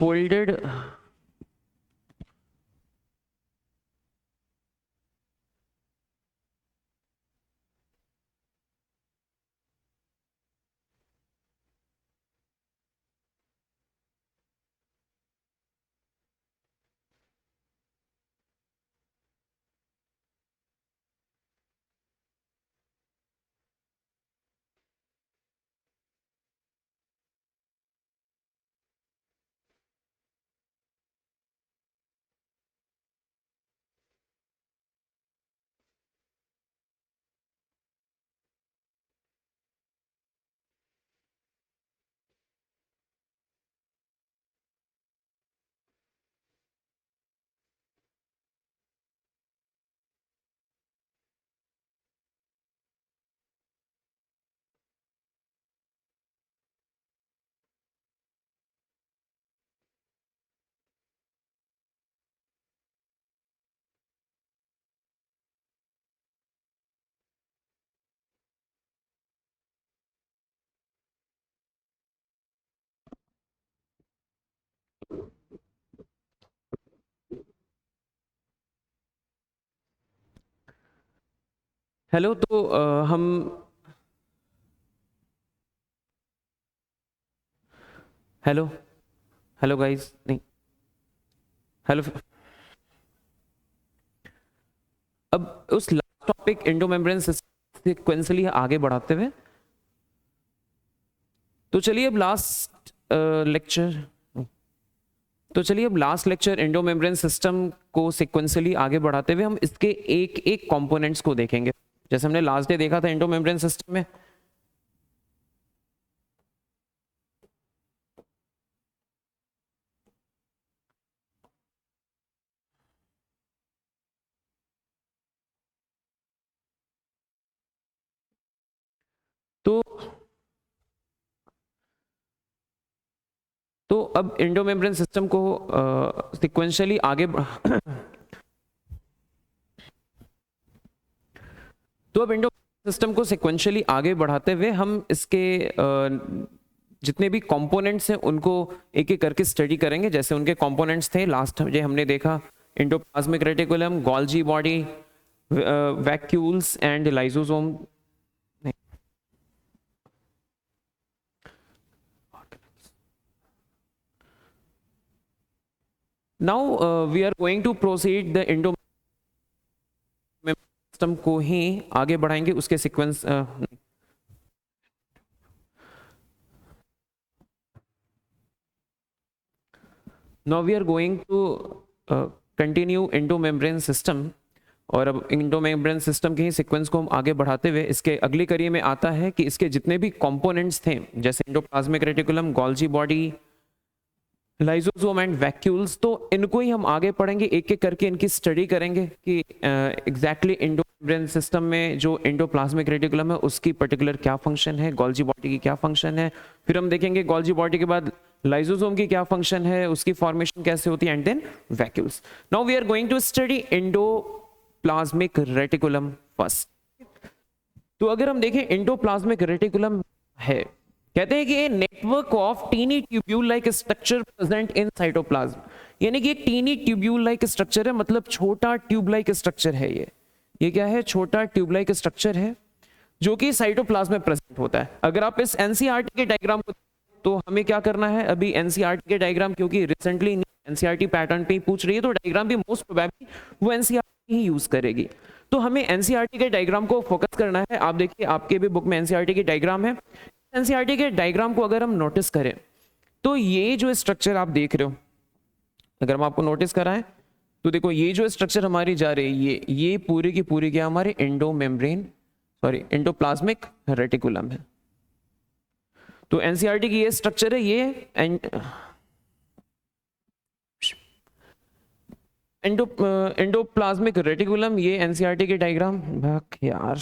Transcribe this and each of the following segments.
Folded hello. तो हम hello hello guys, नहीं, हेलो। अब उस लास्ट टॉपिक एंडोमेम्ब्रेन सिक्वेंसली आगे बढ़ाते हुए, तो चलिए अब लास्ट लेक्चर तो चलिए अब लास्ट लेक्चर एंडोमेम्ब्रेन सिस्टम को सिक्वेंसली आगे बढ़ाते हुए हम इसके एक एक कंपोनेंट्स को देखेंगे, जैसे हमने लास्ट डे देखा था एंडोमेम्ब्रेन सिस्टम में। तो तो अब एंडोमेम्ब्रेन सिस्टम को सिक्वेंशियली आगे तो अब एंडोमेम्ब्रेन सिस्टम को सिक्वेंशियली आगे बढ़ाते हुए हम इसके जितने भी कंपोनेंट्स हैं उनको एक एक करके स्टडी करेंगे। जैसे उनके कंपोनेंट्स थे लास्ट जो हमने देखा, endoplasmic reticulum, Golgi body, vacuoles and lysosome. Now we are going to proceed the endo system को ही आगे बढ़ाएंगे उसके sequence. Now we are going to continue endomembrane system, और अब एंडोमेम्ब्रेन सिस्टम के ही सीक्वेंस को हम आगे बढ़ाते हुए इसके अगली कड़ी में आता है कि इसके जितने भी कंपोनेंट्स थे, जैसे endoplasmic reticulum, Golgi body, lysosome and vacuoles, तो इनको ही हम आगे पढ़ेंगे, एक एक करके इनकी स्टडी करेंगे कि एग्जैक्टली एंडोमेम्ब्रेन सिस्टम में जो एंडोप्लाज्मिक रेटिकुलम है उसकी पर्टिकुलर क्या फंक्शन है, गोल्जी बॉडी की क्या फंक्शन है, फिर हम देखेंगे गोल्जी बॉडी के बाद लाइसोसोम की क्या फंक्शन है, उसकी फॉर्मेशन कैसे होती है, and then vacuoles. Now we are going to study endoplasmic reticulum first. तो अगर हम देखें एंडोप्लाज्मिक रेटिकुलम है, कहते हैं कि ये network of tiny tubule like structure present in cytoplasm, यानी कि टीनी ट्यूब्यूल लाइक स्ट्रक्चर है, मतलब छोटा ट्यूब लाइक स्ट्रक्चर है। ये क्या है? छोटा ट्यूब लाइक स्ट्रक्चर है जो कि साइटोप्लाज्म में प्रेजेंट होता है। अगर आप इस एनसीईआरटी के डायग्राम को, तो हमें क्या करना है अभी एनसीईआरटी के डायग्राम, क्योंकि रिसेंटली एनसीईआरटी पैटर्न पे ही पूछ रही है तो डायग्राम भी मोस्ट प्रोबेबली वो एनसीईआरटी ही यूज करेगी। तो हमें एनसीईआरटी के डायग्राम को फोकस करना है। आप देखिए आपके भी बुक में एनसीईआरटी की डायग्राम है। एनसीईआरटी के डायग्राम को अगर हम नोटिस करें तो ये जो स्ट्रक्चर आप देख रहे हो, अगर हम आपको नोटिस कराएं तो देखो ये जो स्ट्रक्चर हमारी जा रही है, ये पूरी की पूरी क्या हमारे एंडोप्लाज्मिक रेटिकुलम है। तो एनसीईआरटी की ये स्ट्रक्चर है, ये एंडोप्लाज्मिक रेटिकुलम, ये एनसीईआरटी के डायग्राम। यार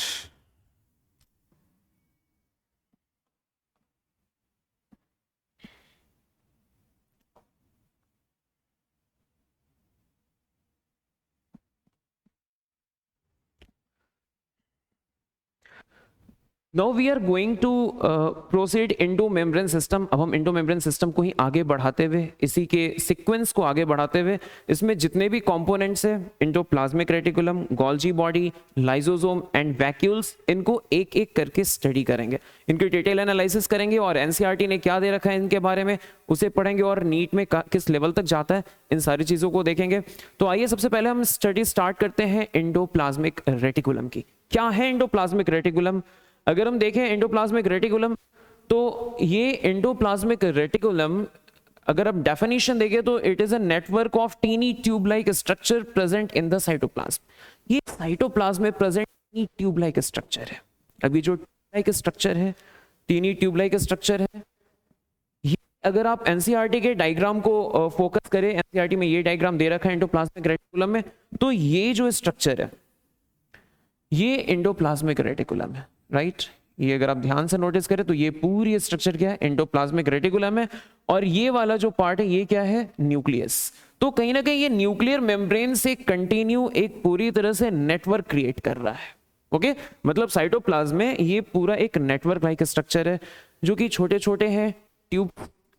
now we are going to proceed into membrane system. अब हम इनटू मेम्ब्रेन सिस्टम को ही आगे बढ़ाते हुए, इसी के सीक्वेंस को आगे बढ़ाते हुए, इसमें जितने भी कंपोनेंट्स हैं, endoplasmic reticulum, Golgi body, lysosome and vacuoles, इनको एक एक करके स्टडी करेंगे, इनकी डिटेल एनालिसिस करेंगे और एनसीईआरटी ने क्या दे रखा है इनके बारे में उसे पढ़ेंगे और नीट में किस लेवल तक जाता है, इन सारी चीज़ों को देखेंगे। तो आइए सबसे पहले हम स्टडी स्टार्ट करते हैं एंडोप्लाज्मिक रेटिकुलम की। क्या है एंडोप्लाज्मिक रेटिकुलम? अगर हम देखें एंडोप्लाज्मिक रेटिकुलम, तो ये एंडोप्लाज्मिक रेटिकुलम अगर आप डेफिनेशन देखें तो it is a network of tiny tube like structure present in the cytoplasm. ये साइटोप्लाज्म में present tiny tube like structure है। अभी जो लाइक स्ट्रक्चर है, टीनी ट्यूब लाइक स्ट्रक्चर है, ये अगर आप एनसीईआरटी के डायग्राम को फोकस करें, एनसीईआरटी में ये डायग्राम दे रखा है एंडोप्लाज्मिक रेटिकुलम में, तो ये जो स्ट्रक्चर है ये एंडोप्लाज्मिक रेटिकुलम है, राइट। ये अगर आप ध्यान से नोटिस करें तो ये पूरी स्ट्रक्चर क्या है, एंडोप्लाज्मिक रेटिकुलम है। और ये वाला जो पार्ट है ये क्या है, न्यूक्लियस। तो कहीं ना कहीं ये न्यूक्लियर मेम्ब्रेन से कंटिन्यू एक पूरी तरह से नेटवर्क क्रिएट कर रहा है। ओके, मतलब साइटोप्लाज्म में ये पूरा एक नेटवर्क लाइक स्ट्रक्चर है जो कि छोटे छोटे हैं ट्यूब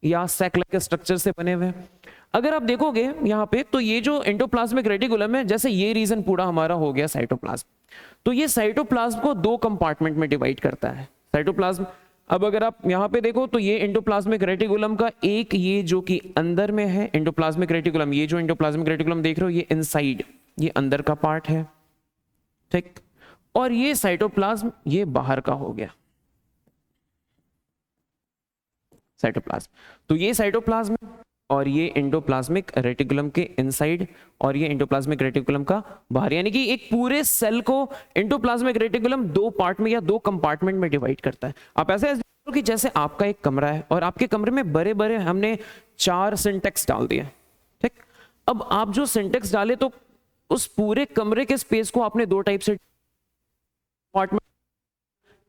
या सैक लाइक स्ट्रक्चर से बने हुए हैं। अगर आप देखोगे यहाँ पे तो ये जो एंडोप्लाज्मिक रेटिकुलम है, जैसे ये रीजन पूरा हमारा हो गया साइटोप्लाज्म, तो ये साइटोप्लाज्म को दो कंपार्टमेंट में डिवाइड करता है साइटोप्लाज्म। अब अगर आप यहाँ पे देखो तो ये एंडोप्लाज्मिक रेटिकुलम का एक, ये जो कि अंदर में है एंडोप्लाज्मिक रेटिकुलम, ये जो एंडोप्लाज्मिक रेटिकुलम देख रहे हो ये इनसाइड, ये अंदर का पार्ट है, ठीक। और ये साइटोप्लाज्म ये बाहर का हो गया साइटोप्लाज्म। तो ये साइटोप्लाज्म और ये एंडोप्लाज्मिक रेटिकुलम के इनसाइड और ये एंडोप्लाज्मिक रेटिकुलम का बाहर, यानी कि एक पूरे सेल को एंडोप्लाज्मिक रेटिकुलम दो पार्ट में या दो कंपार्टमेंट में डिवाइड करता है। आप ऐसे देखो कि जैसे आपका एक कमरा है और आपके कमरे में बड़े बड़े हमने 4 सिंटेक्स डाल दिए, ठीक। अब आप जो सिंटेक्स डाले तो उस पूरे कमरे के स्पेस को आपने दो टाइप से कंपार्टमेंट,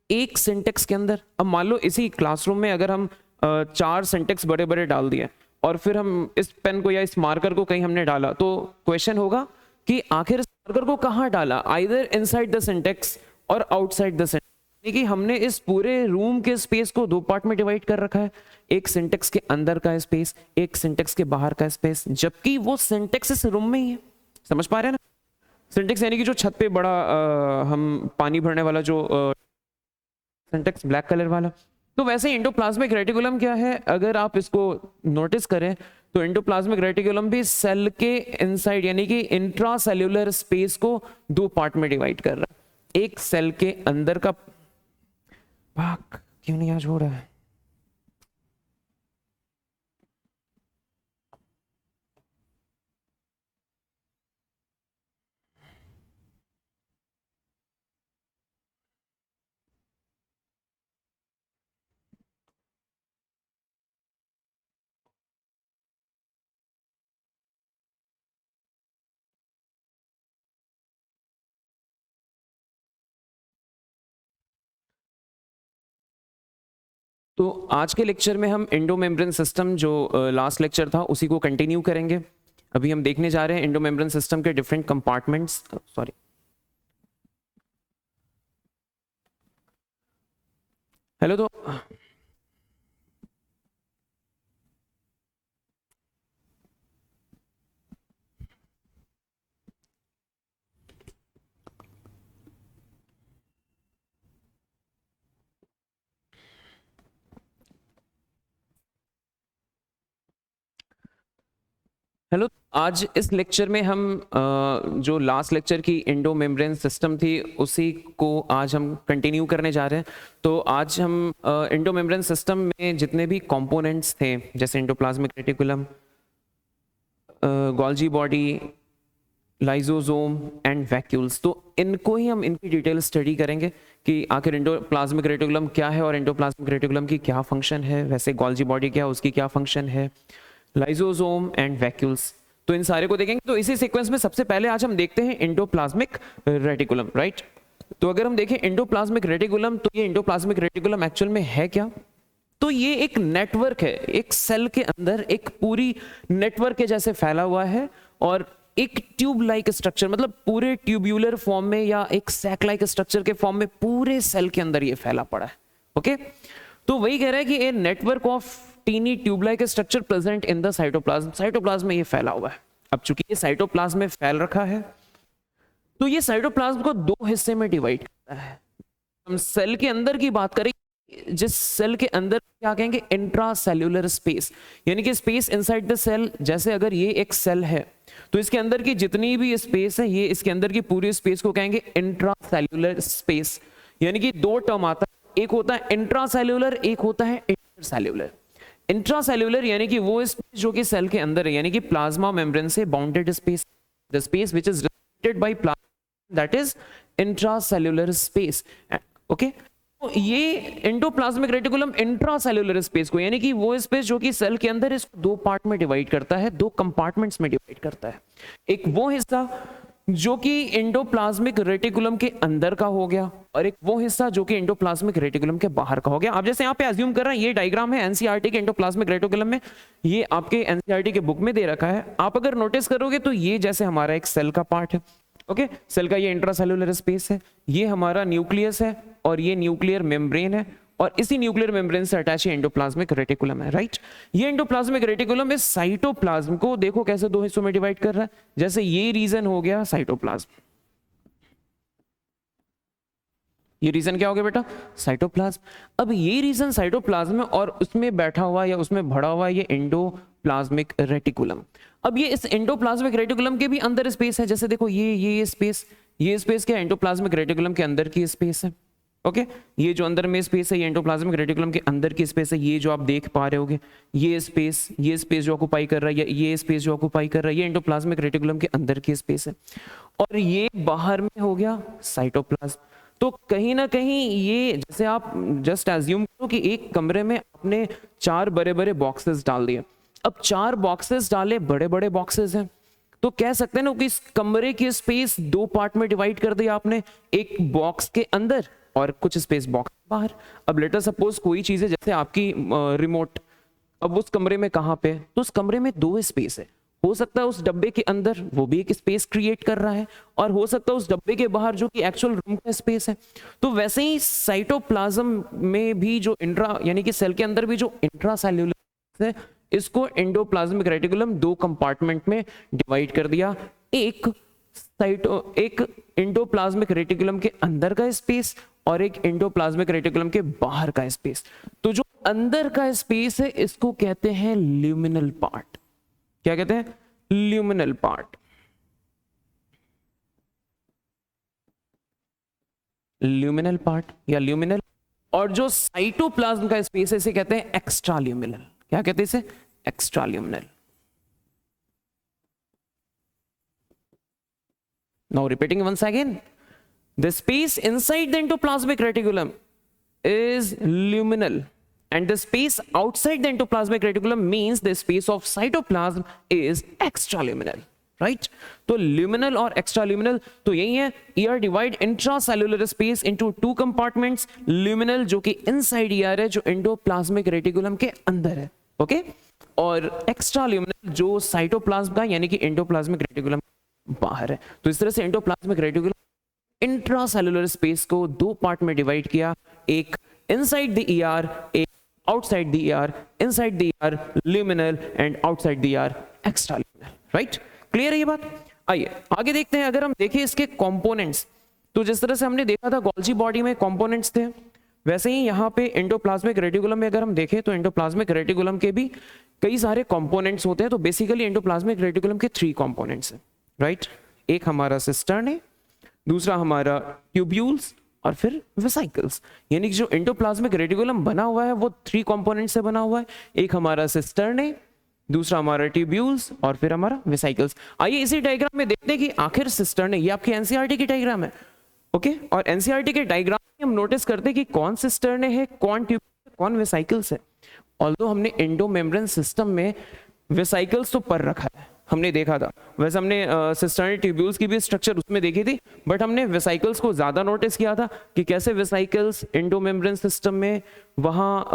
एक सिंटेक्स के अंदर। अब मान लो इसी क्लासरूम में अगर हम 4 सिंटेक्स बड़े बड़े डाल दिए और फिर हम इस पेन को या इस मार्कर को कहीं हमने डाला, तो क्वेश्चन होगा कि आखिर इस मार्कर को कहाँ डाला, आइदर इनसाइड द सिंटेक्स और आउटसाइड द सिंटेक्स। यानी कि हमने इस पूरे रूम के स्पेस को दो पार्ट में डिवाइड कर रखा है, एक सिंटेक्स के अंदर का स्पेस, एक सिंटेक्स के बाहर का स्पेस, जबकि वो सिंटेक्स इस रूम में ही है। समझ पा रहे हैं ना? सिंटेक्स यानी कि जो छत पे बड़ा हम पानी भरने वाला जो सिंटेक्स ब्लैक कलर वाला। तो वैसे एंडोप्लाज्मिक रेटिकुलम क्या है, अगर आप इसको नोटिस करें तो एंडोप्लाज्मिक रेटिकुलम भी सेल के इनसाइड यानी कि इंट्रासेल्युलर स्पेस को दो पार्ट में डिवाइड कर रहा है। एक सेल के अंदर का भाग क्यों नहीं आज हो रहा है, तो आज के लेक्चर में हम एंडोमेम्ब्रेन सिस्टम जो लास्ट लेक्चर था उसी को कंटिन्यू करेंगे। अभी हम देखने जा रहे हैं एंडोमेम्ब्रेन सिस्टम के डिफरेंट कंपार्टमेंट्स। Sorry, hello. तो हेलो, आज इस लेक्चर में हम जो लास्ट लेक्चर की एंडोमेम्ब्रेन सिस्टम थी उसी को आज हम कंटिन्यू करने जा रहे हैं। तो आज हम एंडोमेम्ब्रेन सिस्टम में जितने भी कंपोनेंट्स थे जैसे endoplasmic reticulum, Golgi body, lysosome and vacuoles, तो इनको ही हम इनकी डिटेल स्टडी करेंगे कि आखिर एंडोप्लाज्मिक रेटिकुलम क्या है और एंडोप्लाज्मिक रेटिकुलम की क्या फंक्शन है, वैसे गोल्जी बॉडी क्या है उसकी क्या फंक्शन है, लाइसोसोम एंड वैक्यूल्स, तो इन सारे को देखेंगे। तो इसी सीक्वेंस में सबसे पहले आज हम देखते हैं एंडोप्लाज्मिक रेटिकुलम, राइट। तो अगर हम देखें एंडोप्लाज्मिक रेटिकुलम, तो ये एंडोप्लाज्मिक रेटिकुलम एक्चुअल में है क्या? तो ये एक नेटवर्क है, एक सेल के अंदर एक पूरी नेटवर्क के जैसे फैला हुआ है और एक ट्यूब लाइक स्ट्रक्चर, मतलब पूरे ट्यूब्यूलर फॉर्म में या एक सैक लाइक स्ट्रक्चर के फॉर्म में पूरे सेल के अंदर ये फैला पड़ा है। ओके, तो वही कह रहा है कि a network of tiny tube like structure present in the cytoplasm, cytoplasm में ये फैला हुआ है। अब चूंकि ये साइटोप्लाज्म में फैल रखा है तो ये साइटोप्लाज्म को दो हिस्से में डिवाइड करता है। हम सेल के अंदर की बात करें, जिस सेल के अंदर क्या कहेंगे, इंट्रासेल्यूलर स्पेस, यानी कि स्पेस इनसाइड द सेल। जैसे अगर ये एक सेल है तो इसके अंदर की जितनी भी स्पेस है, ये इसके अंदर की पूरी स्पेस को कहेंगे इंट्रासेल्यूलर स्पेस। यानी कि दो टर्म आता है, एक होता है इंट्रासेल्यूलर, एक होता है इंटरसेल्यूलर। इंट्रासेल्यूलर यानी कि वो स्पेस जो कि सेल के अंदर है, यानी कि प्लाज्मा मेम्ब्रेन से bounded space, the space which is restricted by plasma, that is intracellular space. Okay, तो ये एंडोप्लाज्मिक रेटिकुलम इंट्रासेल्यूलर स्पेस को, यानी कि वो स्पेस जो कि सेल के अंदर है, इसको दो पार्ट में डिवाइड करता है, दो कंपार्टमेंट्स में डिवाइड करता है। एक वो हिस्सा जो कि एंडोप्लाज्मिक रेटिकुलम के अंदर का हो गया, और एक वो हिस्सा जो कि एंडोप्लाज्मिक रेटिकुलम के बाहर का हो गया। आप जैसे यहाँ पे अज्यूम कर रहे हैं, ये डायग्राम है एनसीईआरटी के एंडोप्लाज्मिक रेटिकुलम में, ये आपके एनसीईआरटी के बुक में दे रखा है। आप अगर नोटिस करोगे तो ये जैसे हमारा एक सेल का पार्ट है, ओके, सेल का ये इंट्रासेल्यूलर स्पेस है, ये हमारा न्यूक्लियस है और ये न्यूक्लियर मेम्ब्रेन है, और इसी न्यूक्लियर मेम्ब्रेन से अटैच एंडोप्लाज्मिक रेटिकुलम है, राइट। ये एंडोप्लाज्मिक रेटिकुलम इस साइटोप्लाज्म को देखो कैसे दो हिस्सों में डिवाइड कर रहा है। जैसे ये रीजन हो गया साइटोप्लाज्म, ये रीजन क्या हो गया बेटा, साइटोप्लाज्म। अब ये रीजन साइटोप्लाज्म में और उसमें बैठा हुआ या उसमें भरा हुआ ये एंडोप्लाज्मिक रेटिकुलम। अब ये इस एंडोप्लाज्मिक रेटिकुलम के भी अंदर स्पेस है, जैसे देखो ये स्पेस, ये स्पेस क्या एंडोप्लाज्मिक रेटिकुलम के अंदर की स्पेस है। ओके, ये जो अंदर में स्पेस है ये एंडोप्लाज्मिक रेटिकुलम के अंदर की स्पेस है। ये जो आप देख पा रहे होगे ये स्पेस जो ऑक्युपाई कर रहा है, ये स्पेस जो ऑक्युपाई कर रहा है, ये एंडोप्लाज्मिक रेटिकुलम के अंदर की स्पेस है, और ये बाहर में हो गया साइटोप्लाज्म। तो कहीं ना कहीं ये, जैसे आप जस्ट एज्यूम करो कि एक कमरे में आपने चार बड़े बड़े बॉक्सेस डाल दिए। अब चार बॉक्सेस डाले, बड़े बड़े बॉक्सेस हैं, तो कह सकते हैं ना कि इस कमरे की स्पेस दो पार्ट में डिवाइड कर दिया आपने, एक बॉक्स के अंदर और कुछ स्पेस बॉक्स बाहर। अब लेट अस सपोज कोई चीज है जैसे आपकी रिमोट, अब उस कमरे में कहाँ पे, तो उस कमरे में दो स्पेस है। हो सकता है उस डब्बे के अंदर वो भी एक स्पेस क्रिएट कर रहा है, और हो सकता है उस डब्बे के बाहर जो कि एक्चुअल रूम का स्पेस है। तो वैसे ही साइटोप्लाज्म में भी जो इंट्रा, यानी कि सेल के अंदर भी जो इंट्रासेल्यूलर है, इसको एंडोप्लाज्मिक रेटिकुलम दो कंपार्टमेंट में डिवाइड कर दिया। एक एंडोप्लाज्मिक रेटिकुलम के अंदर का स्पेस और एक एंडोप्लाज्मिक रेटिकुलम के बाहर का स्पेस। तो जो अंदर का स्पेस है इसको कहते हैं ल्यूमिनल पार्ट। क्या कहते हैं, ल्यूमिनल पार्ट। ल्यूमिनल पार्ट या ल्यूमिनल। और जो साइटोप्लाज्म का स्पेस है इसे कहते हैं एक्स्ट्रा ल्यूमिनल। क्या कहते हैं इसे, extra luminal. Now repeating once again, the space inside the endoplasmic reticulum is luminal, and the space outside the endoplasmic reticulum means the space of cytoplasm is extraluminal, right? तो luminal और extraluminal तो यही है। ER divide intracellular space into two compartments, luminal जो कि inside ER है, जो endoplasmic reticulum के अंदर है, ओके, और extraluminal जो cytoplasm का यानी कि endoplasmic reticulum बाहर है। तो इस तरह से एंडोप्लाज्मिक रेटिकुलम इंट्रासेल्युलर स्पेस को दो पार्ट में डिवाइड किया, एक इनसाइड द ईआर, एक outside the ER. Inside the ER luminal and outside the ER extra luminal, right. Clear है ये बात। आइए आगे देखते हैं। अगर हम देखें इसके कंपोनेंट्स, तो जिस तरह से हमने देखा था गोल्जी बॉडी में कंपोनेंट्स थे, वैसे ही यहाँ पे एंडोप्लाज्मिक रेटिकुलम में अगर हम देखें तो एंडोप्लाज्मिक रेटिकुलम के भी कई सारे कंपोनेंट्स होते हैं। तो बेसिकली एंडोप्लाज्मिक रेटिकुलम के 3 कंपोनेंट्स हैं, राइट। एक हमारा सिस्टर्न है, दूसरा हमारा ट्यूब्यूल्स और फिर वेसिकल्स। यानी कि जो एंडोप्लाज्मिक रेटिकुलम बना हुआ है वो 3 कंपोनेंट से बना हुआ है। एक हमारा सिस्टर्न है, दूसरा हमारा ट्यूब्यूल्स और फिर हमारा वेसिकल्स। आइए इसी डायग्राम में देखते हैं कि आखिर सिस्टर्न है, ये आपकी एनसीईआरटी की डायग्राम है, ओके। और एनसीईआरटी के डायग्राम में हम नोटिस करते हैं कि कौन सिस्टर्न है, कौन ट्यूब्यूल्स, कौन वेसिकल्स है। ऑल्दो हमने एंडोमेम्ब्रेन सिस्टम में वेसिकल्स तो पर रखा है, हमने देखा था। वैसे हमने सिस्टर्नल ट्यूब्यूल्स की भी स्ट्रक्चर उसमें देखी थी, बट हमने वेसाइकल्स को ज़्यादा नोटिस किया था कि कैसे वेसाइकल्स एंडोमेम्ब्रेन सिस्टम में वहाँ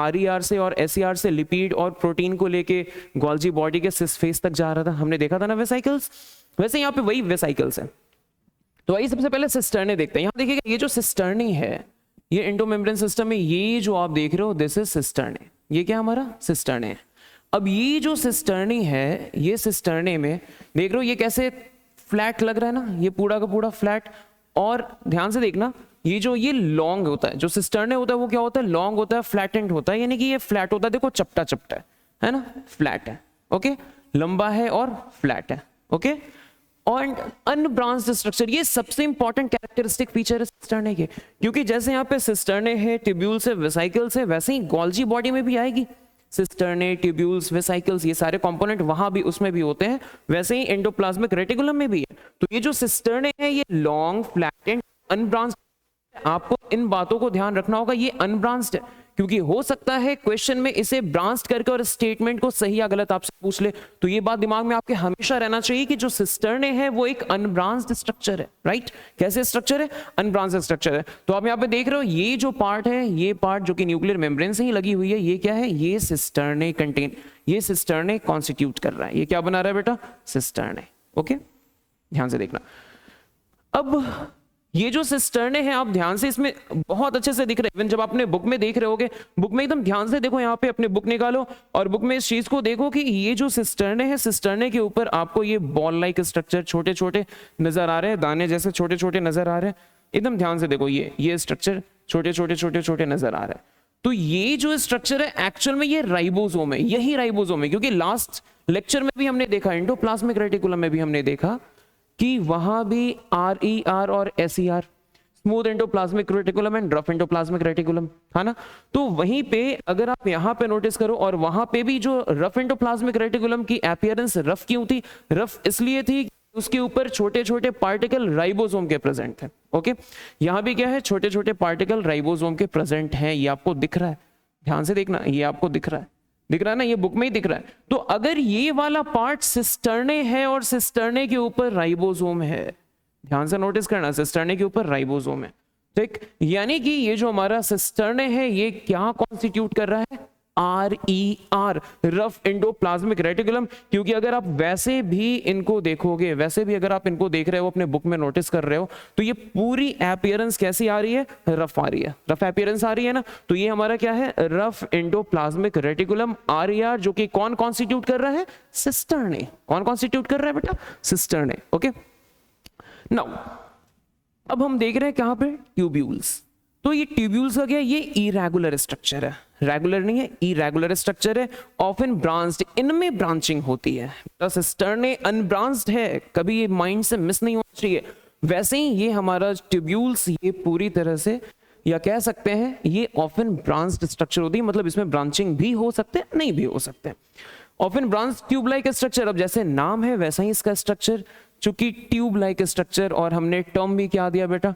RER से और SER से लिपिड और प्रोटीन को लेके गोल्जी बॉडी के सिस फेस तक जा रहा था, हमने देखा था ना वेसाइकल्स। वैसे यहाँ पे वही वेसाइकल्स है। तो आइए सबसे पहले सिस्टर्ने देखते हैं। यहाँ देखिएगा ये जो सिस्टर्नी है, ये एंडोमेम्ब्रेन सिस्टम में ये जो आप देख रहे हो दिस इज सिस्टर्ने, ये क्या हमारा सिस्टर्ने है। अब ये जो सिस्टर्नी है, ये सिस्टर्ने में देख रहे हो ये कैसे फ्लैट लग रहा है ना, ये पूरा का पूरा फ्लैट। और ध्यान से देखना ये जो ये लॉन्ग होता है, जो सिस्टर्ने होता है वो क्या होता है, लॉन्ग होता है, फ्लैटेंड होता है, यानी कि ये फ्लैट होता है, देखो चपटा चपटा है ना, फ्लैट है, ओके, लंबा है और फ्लैट है, ओके। और अनब्रांच्ड स्ट्रक्चर, ये सबसे इंपॉर्टेंट कैरेक्टरिस्टिक फीचर है सिस्टर्ने के, क्योंकि जैसे यहाँ पे सिस्टर्ने है, ट्यूब्यूल्स है, वेसाइकल्स है, वैसे ही गोल्जी बॉडी में भी आएगी सिस्टर्ने, ट्यूब्यूल्स, वेसाइकल्स, ये सारे कंपोनेंट वहां भी उसमें भी होते हैं, वैसे ही एंडोप्लाज्मिक रेटिकुलम में भी है। तो ये जो सिस्टर्ने है ये लॉन्ग, फ्लैटेंड, अनब्रांच्ड, आपको इन बातों को ध्यान रखना होगा, ये अनब्रांच्ड है, क्योंकि हो सकता है क्वेश्चन में इसे ब्रांच करके और स्टेटमेंट को सही या गलत आपसे पूछ ले। तो ये बात दिमाग में आपके हमेशा रहना चाहिए कि जो सिस्टर्ने है वो एक अनब्रांच्ड स्ट्रक्चर है, राइट। कैसे स्ट्रक्चर है, अनब्रांच्ड स्ट्रक्चर है। तो आप यहाँ पे देख रहे हो ये जो पार्ट है, ये पार्ट जो कि न्यूक्लियर मेम्ब्रेन से ही लगी हुई है, ये क्या है, ये सिस्टर्ने कंटेन, ये सिस्टर्ने कॉन्स्टिट्यूट कर रहा है। ये क्या बना रहा है बेटा, सिस्टर्ने, ओके, ध्यान से देखना। अब ये जो सिस्टर्ने हैं, आप ध्यान से, इसमें बहुत अच्छे से दिख रहे हैं, इवन जब आपने बुक में देख रहे होगे, बुक में एकदम ध्यान से देखो, यहाँ पे अपने बुक निकालो और बुक में इस चीज को देखो कि ये जो सिस्टर्ने है, सिस्टर्ने के ऊपर आपको ये बॉल लाइक स्ट्रक्चर छोटे छोटे नजर आ रहे हैं, दाने जैसे छोटे छोटे नजर आ रहे हैं, एकदम ध्यान से देखो, ये स्ट्रक्चर छोटे छोटे छोटे छोटे नजर आ रहे हैं। तो ये जो स्ट्रक्चर है एक्चुअल में ये राइबोसोम है, यही राइबोसोम है, क्योंकि लास्ट लेक्चर में भी हमने देखा, एंडोप्लाज्मिक रेटिकुलम में भी हमने देखा कि वहां भी RER और SER, smooth endoplasmic reticulum and rough endoplasmic reticulum, है ना। तो वहीं पे अगर आप यहाँ पे नोटिस करो, और वहां पे भी जो रफ एंडोप्लाज्मिक रेटिकुलम की अपीयरेंस रफ क्यों थी, रफ इसलिए थी उसके ऊपर छोटे छोटे पार्टिकल राइबोसोम के प्रेजेंट थे, ओके। यहाँ भी क्या है, छोटे छोटे पार्टिकल राइबोसोम के प्रेजेंट हैं, ये आपको दिख रहा है, ध्यान से देखना, ये आपको दिख रहा है, दिख रहा है ना, ये बुक में ही दिख रहा है। तो अगर ये वाला पार्ट सिस्टर्ने है और सिस्टर्ने के ऊपर राइबोसोम है, ध्यान से नोटिस करना, सिस्टर्ने के ऊपर राइबोसोम है, ठीक, यानी कि ये जो हमारा सिस्टर्ने है ये क्या कॉन्स्टिट्यूट कर रहा है, RER, रफ एंडोप्लाज्मिक रेटिकुलम। क्योंकि अगर आप वैसे भी इनको देखोगे, वैसे भी अगर आप इनको देख रहे हो, अपने बुक में नोटिस कर रहे हो, तो ये पूरी अपीयरेंस कैसी आ रही है, रफ आ रही है, रफ अपीयरेंस आ रही है ना। तो ये हमारा क्या है, रफ एंडोप्लाज्मिक रेटिकुलम, RER, जो कि कौन कॉन्स्टिट्यूट कर रहा है, सिस्टर्ने। कौन कॉन्स्टिट्यूट कर रहा है बेटा, सिस्टर्ने, ओके। नाउ अब हम देख रहे हैं कहां पे, ट्यूब्यूल्स। तो ये ट्यूब्यूल्स का क्या है, ये इरेगुलर स्ट्रक्चर है, रेगुलर नहीं है, इरेगुलर स्ट्रक्चर है, ऑफन ब्रांच्ड, इनमें ब्रांचिंग होती है। सिस्टर्ने अनब्रांच्ड है, कभी ये माइंड से मिस नहीं होना चाहिए। वैसे ही ये हमारा ट्यूब्यूल्स, ये पूरी तरह से, या कह सकते हैं ये ऑफन ब्रांच्ड स्ट्रक्चर होती है, मतलब इसमें ब्रांचिंग भी हो सकते हैं, नहीं भी हो सकते हैं। Often branch tube like structure, अब जैसे नाम है वैसा ही इसका स्ट्रक्चर, चूंकि ट्यूब लाइक स्ट्रक्चर, और हमने टर्म भी क्या दिया बेटा,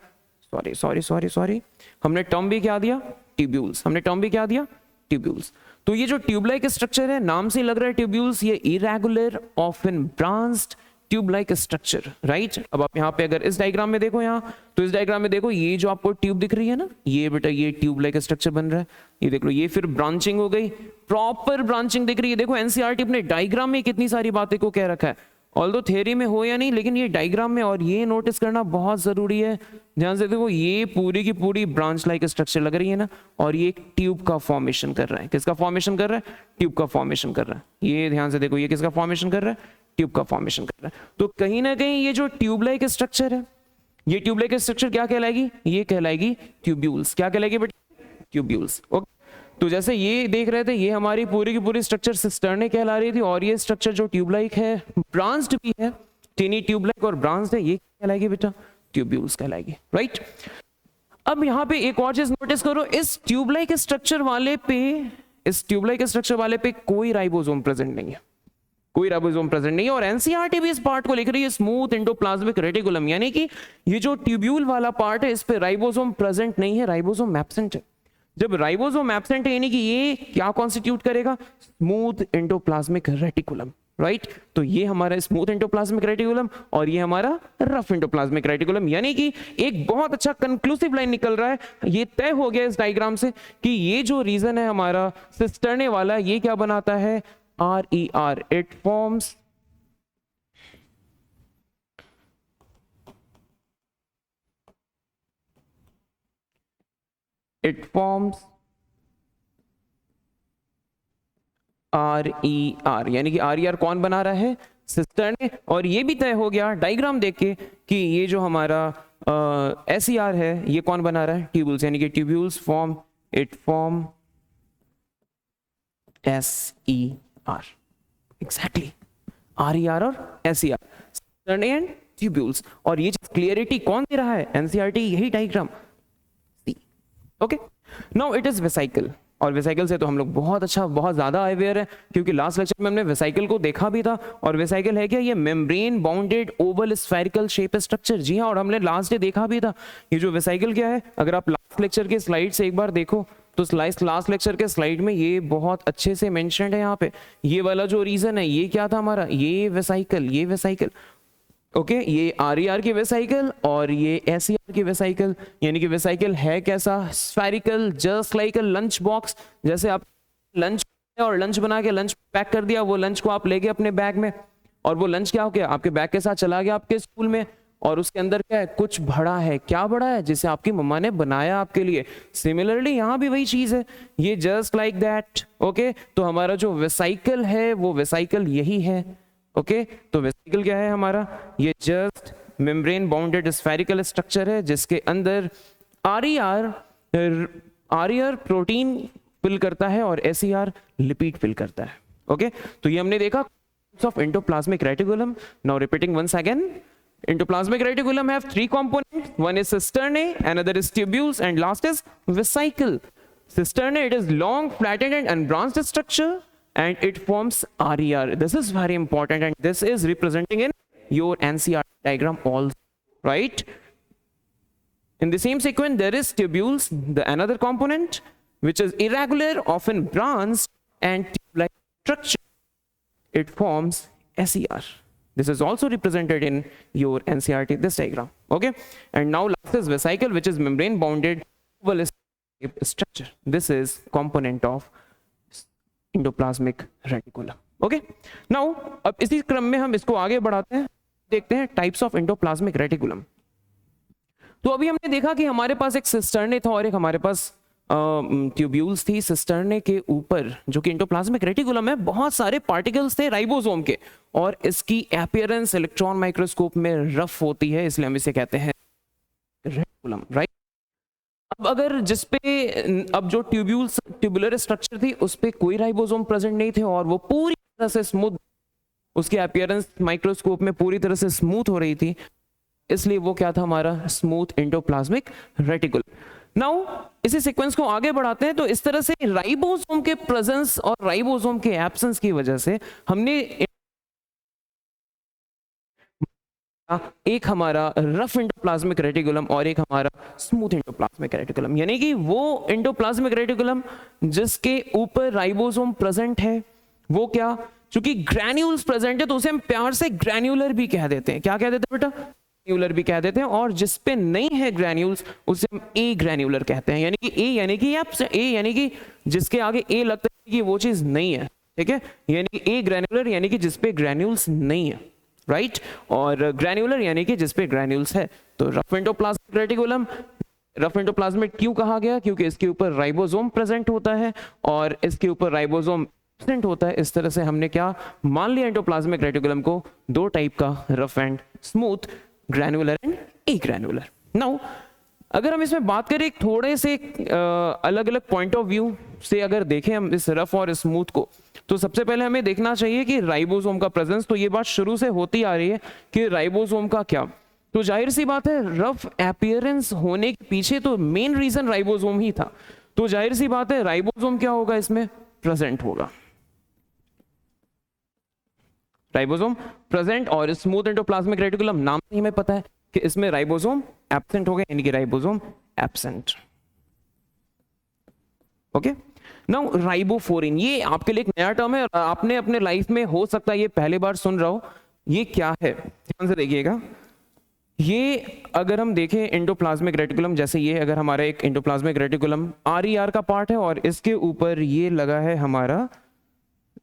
सॉरी, हमने टर्म भी क्या दिया, ट्यूब्यूल्स, हमने टर्म भी क्या दिया, ट्यूब्यूल्स। तो ये जो ट्यूब लाइक स्ट्रक्चर है, नाम से ही लग रहा है ट्यूब्यूल्स, ये irregular often branched tube like structure, right. अब आप यहाँ पे अगर इस डायग्राम में देखो, यहाँ तो इस डायग्राम में देखो, ये जो आपको ट्यूब दिख रही है ना, ये बेटा ये ट्यूब लाइक स्ट्रक्चर बन रहा है, ये देख लो, ये फिर ब्रांचिंग हो गई, प्रॉपर ब्रांचिंग दिख रही है। देखो एनसीईआरटी अपने डायग्राम में कितनी सारी बातें को कह रखा है, ऑल्दो थ्योरी में हो या नहीं, लेकिन ये डायग्राम में, और ये नोटिस करना बहुत जरूरी है, ध्यान से देखो, ये पूरी की पूरी ब्रांच लाइक स्ट्रक्चर लग रही है ना, और ये एक ट्यूब का फॉर्मेशन कर रहा है। किसका फॉर्मेशन कर रहा है, ट्यूब का फॉर्मेशन कर रहा है। ये ध्यान से देखो, ये किसका फॉर्मेशन कर रहा है, ट्यूब का फॉर्मेशन कर रहा है। तो कहीं ना कहीं ये जो ट्यूब लाइक स्ट्रक्चर है, ये ट्यूब लाइक स्ट्रक्चर क्या कहलाएगी, ये कहलाएगी ट्यूब्यूल्स। क्या कहलाएगी बेटा, ट्यूब्यूल्स, ओके। तो जैसे ये देख रहे थे, ये हमारी पूरी की पूरी स्ट्रक्चर सिस्टर्ने कहला रही थी, और ये स्ट्रक्चर जो ट्यूब लाइक है, ब्रांच्ड भी है, टिनी ट्यूब लाइक और ब्रांच्ड है, ये कहलाएगी बेटा, ट्यूब्यूल्स कहलाएगी, राइट। अब यहाँ पे एक और चीज नोटिस करो, इस ट्यूब लाइक स्ट्रक्चर वाले पे, इस ट्यूब लाइक स्ट्रक्चर वाले पे कोई राइबोसोम प्रेजेंट नहीं है, कोई राइबोसोम प्रेजेंट नहीं है। और एनसीईआरटी भी इस पार्ट को लिख रही है, स्मूथ एंडोप्लाज्मिक रेटिकुलम, यानी कि ये जो ट्यूब्यूल वाला पार्ट है, इस पे राइबोसोम प्रेजेंट नहीं है, राइबोसोम एब्सेंट है। जब राइबोसोम एब्सेंट है, यानी कि ये क्या कॉन्स्टिट्यूट करेगा, स्मूथ एंडोप्लाज्मिक रेटिकुलम, राइट तो ये हमारा स्मूथ एंडोप्लाज्मिक रेटिकुलम और ये हमारा रफ एंडोप्लाज्मिक रेटिकुलम, यानी कि एक बहुत अच्छा कंक्लूसिव लाइन निकल रहा है, ये तय हो गया इस डायग्राम से कि ये जो रीजन है हमारा सिस्टर्ने वाला, ये क्या बनाता है, RER, इट फॉर्म्स RER, यानी कि RER कौन बना रहा है, सिस्टर्ने। और ये भी तय हो गया डायग्राम देख के कि ये जो हमारा SER है ये कौन बना रहा है, ट्यूब्यूल्स, यानी कि tubules form SER, exactly RER और SER, सिस्टर्ने एंड ट्यूब्यूल्स। और ये क्लियरिटी कौन दे रहा है, NCERT, यही diagram. Okay, now it is vesicle, और वेसाइकल से तो हम लोग बहुत ज्यादा अवेयर है, क्योंकि लास्ट लेक्चर में हमने वेसाइकल को देखा भी था। और वेसाइकल है क्या, ये membrane bounded oval spherical shape structure. जी हाँ, और हमने लास्ट डे देखा भी था ये जो वेसाइकल क्या है। अगर आप लास्ट लेक्चर के स्लाइड से एक बार देखो तो लास्ट लेक्चर के स्लाइड में ये बहुत अच्छे से मेंशन्ड है। यहाँ पे ये वाला जो रीजन है ये क्या था हमारा, ये वेसाइकल, ओके, ये RER की वेसाइकल और ये SER की वेसाइकल। यानी कि वेसाइकल है कैसा, स्फेरिकल, जस्ट लाइक अ लंच बॉक्स। जैसे आप लंच और लंच बना के लंच पैक कर दिया, वो लंच को आप ले गए अपने बैग में, और वो लंच क्या हो गया, आपके बैग के साथ चला गया आपके स्कूल में, और उसके अंदर क्या है, कुछ भरा है। क्या भरा है, जिसे आपकी मम्मा ने बनाया आपके लिए। सिमिलरली यहाँ भी वही चीज है, ये जस्ट लाइक दैट। ओके, तो हमारा जो वेसाइकल है वो वेसाइकल यही है। ओके, तो वेसिकल क्या है हमारा, ये just membrane bounded spherical structure है, जिसके अंदर RER प्रोटीन फिल करता है और SER लिपिड फिल करता है। ओके, तो ये हमने देखा of endoplasmic reticulum. Now repeating once again, endoplasmic reticulum have three components. One is cisternae, another is tubules, and last is vesicle. Cisternae, it is long, flattened and unbranched structure, and it forms RER. This is very important, and this is representing in your NCERT diagram also, right? In the same sequence, there is tubules, the another component, which is irregular, often branched and tube-like structure. It forms SER. This is also represented in your NCERT, this diagram. Okay, and now last is vesicle, which is membrane bounded oval structure. This is component of endoplasmic reticulum. Okay, now अब इसी क्रम में हम इसको आगे बढ़ाते हैं, देखते हैं टाइप्स ऑफ एंडोप्लाज्मिक रेटिकुलम। तो अभी हमने देखा कि हमारे पास एक सिस्टर्ने था और एक हमारे पास ट्यूब्यूल्स थी। सिस्टर्ने के ऊपर जो कि एंडोप्लाज्मिक रेटिकुलम है, बहुत सारे पार्टिकल्स थे राइबोसोम के, और इसकी अपीयरेंस इलेक्ट्रॉन माइक्रोस्कोप में रफ होती है, इसलिए हम इसे कहते हैं रेटिकुलम, राइट। अब अगर जिसपे अब जो ट्यूबुलर स्ट्रक्चर थी उस पे कोई राइबोसोम प्रेजेंट नहीं थे और वो पूरी तरह से स्मूथ, उसकी अपीयरेंस माइक्रोस्कोप में पूरी तरह से स्मूथ हो रही थी, इसलिए वो क्या था हमारा स्मूथ एंडोप्लाज्मिक रेटिकुलम। नाउ इसी सीक्वेंस को आगे बढ़ाते हैं। तो इस तरह से राइबोसोम के प्रेजेंस और राइबोसोम के एब्सेंस की वजह से हमने एक हमारा रफ एंडोप्लाज्मिक रेटिकुलम और एक हमारा स्मूथ एंडोप्लाज्मिक रेटिकुलम, यानी कि वो एंडोप्लाज्मिक रेटिकुलम जिसके ऊपर राइबोसोम प्रेजेंट है, वो क्या, चूंकि ग्रैन्यूल्स प्रेजेंट है तो उसे हम प्यार से ग्रैन्युलर भी कह देते हैं। क्या कह देते हैं बेटा, ग्रैन्युलर भी कह देते हैं। और जिस पे नहीं है ग्रैन्यूल्स उसे हम ए ग्रैन्युलर कहते हैं, यानी कि ए यानी कि जिसके आगे ए लगता है कि वो चीज नहीं है, ठीक है, यानी कि ए ग्रैन्युलर यानी कि जिस पे ग्रैन्यूल्स नहीं है, राइट, और ग्रैन्युलर यानी कि जिस पे ग्रैन्यूल्स है। तो rough endoplasmic reticulum rough endoplasmic क्यों कहा गया, क्योंकि इसके ऊपर राइबोसोम प्रेजेंट होता है और इसके ऊपर राइबोसोम एब्सेंट होता है। इस तरह से हमने क्या मान लिया, एंडोप्लाज्मिक रेटिकुलम को दो टाइप का, rough and smooth, granular and A granular. Now अगर हम इसमें बात करें एक थोड़े से अलग अलग पॉइंट ऑफ व्यू से अगर देखें हम इस रफ और स्मूथ को, तो सबसे पहले हमें देखना चाहिए कि राइबोसोम का प्रेजेंस। तो ये बात शुरू से होती आ रही है कि राइबोसोम का क्या, तो जाहिर सी बात है रफ अपीयरेंस होने के पीछे तो मेन रीजन राइबोसोम ही था। तो जाहिर सी बात है राइबोसोम क्या होगा, इसमें प्रेजेंट होगा, राइबोसोम प्रेजेंट। और स्मूथ एंडोप्लाज्मिक रेटिकुलम नाम से हमें पता है कि इसमें राइबोसोम एब्सेंट हो गए, यानी कि ribosome absent. Okay, now ribophorin, ये आपके लिए एक नया टर्म है और आपने अपने लाइफ में हो सकता है ये पहली बार सुन रहा हो। ये क्या है, ध्यान से देखिएगा। ये अगर हम देखें एंडोप्लाज्मिक रेटिकुलम, जैसे ये अगर हमारा एक एंडोप्लाज्मिक रेटिकुलम RER का पार्ट है और इसके ऊपर ये लगा है हमारा,